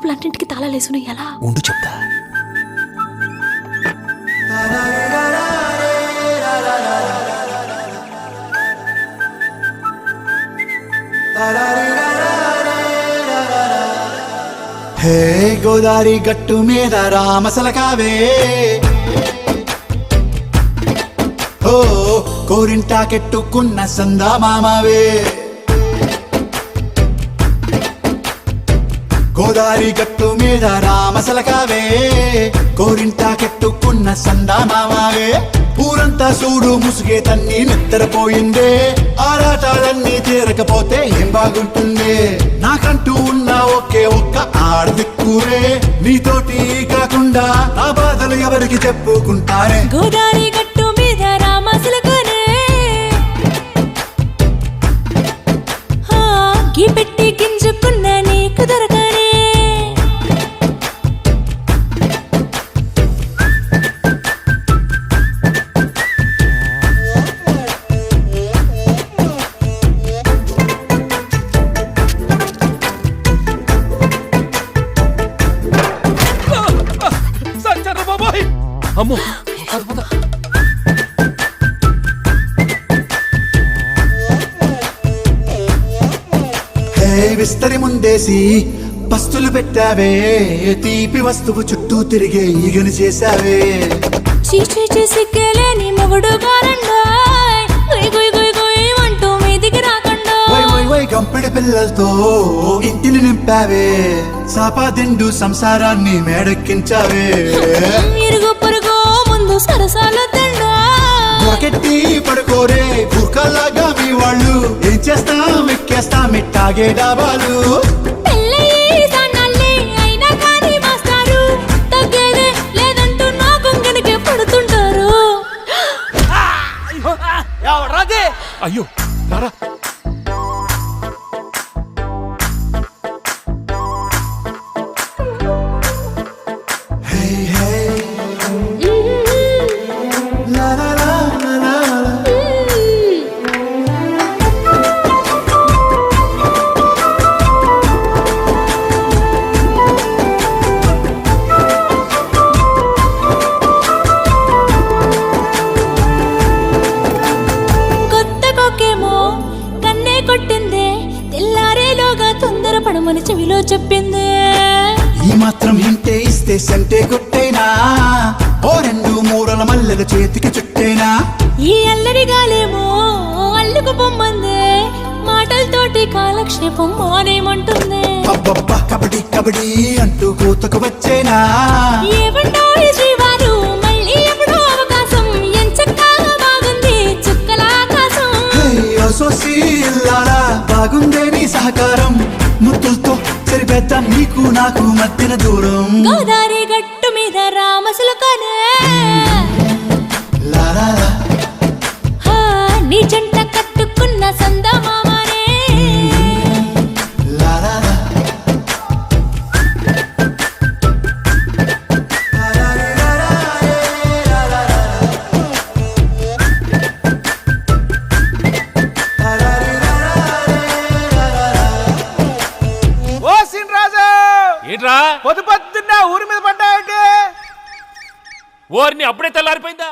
షాపులన్నింటికి తాళాలేసుకుని ఎలా ఉండు చెప్తా. హే గోదారి గట్టు మీద రామసలకావే, ఓ కోరింటాకెట్టుకున్న సందా మామావే. గోదారి గట్టు మీద రామసలకావే, కోరింటాకెట్టుకున్న సందా మామావే. ఊరంతా చూడు ముసుగే తన్ని నిద్రపోయిందే, ఆరాటాలన్నీ తీరకపోతే ఏం బాగుంటుందే. నాకంటూ ఉన్న ఒకే ఒక్క ఆడదిక్కురే, నీతోటి కాకుండా నా బాధలు ఎవరికి చెప్పుకుంటారే. గోదారి గట్టు మీద రామసలకానే, గీ పెట్టి గింజుకున్న నీకు దొరకనే. అమ్మో విస్తరి ముందేసి పస్తులు పెట్టావే, తీపి వస్తువు చుట్టూ తిరిగే ఈగని చేసావే. చీచీ సిగ్గలేని మొగుడు గారండాయ్, గుయ్ గుయ్ గుయ్ గుయ్ అంటూ మీదికి రాకండా. వై వై వై గంపెడి పిల్లలతో ఇంటిని నింపావే, సాపాదిండు సంసారాన్ని మేడెక్కించావే. ఇరుగు పొరుగు ముందు సరసాలు తండా, ఒకటి పడుకోరే కుక్కలాగా మీ వాళ్ళు. ఏం చేస్తాం ఎక్కేస్తాం మిట్టాగే డాబాలు. అయినా కానీ మాస్టారు తగ్గేదే లేదంటూ నా కొంగనికే పడుతుంటారు. అయ్యో రారా. పడమని చెవిలో చెప్పింది. ఈ మాత్రం హింటే ఇస్తే సంటే కొట్టైనా, ఓ రెండు మూరల మల్లెల చేతికి చుట్టైనా. ఈ అల్లరి గాలేమో అల్లుకు పొమ్మంది, మాటలతోటి కాలక్షేపం మానేమంటుంది. అబ్బబ్బా కబడ్డీ కబడ్డీ అంటూ కూతకు వచ్చేనా. ఏమంటో ఈ శ్రీవారు మళ్ళీ ఎప్పుడో అవకాశం, ఎంచక్కా బాగుంది చుక్కల ఆకాశం. సోసి ఇల్లాలా బాగుందే నీ సహకారం, ముద్దులతో సరిపెద్దాం నీకు నాకు మధ్యన దూరం. గోదారి గట్టు మీద రామసలకానే, నీ జంట కట్టుకున్న సందా మామానే. ఏంట్రా పొద్దున్న ఊరి మీద పడ్డా, ఓర్ని అప్పుడే తెల్లారిపోయిందా?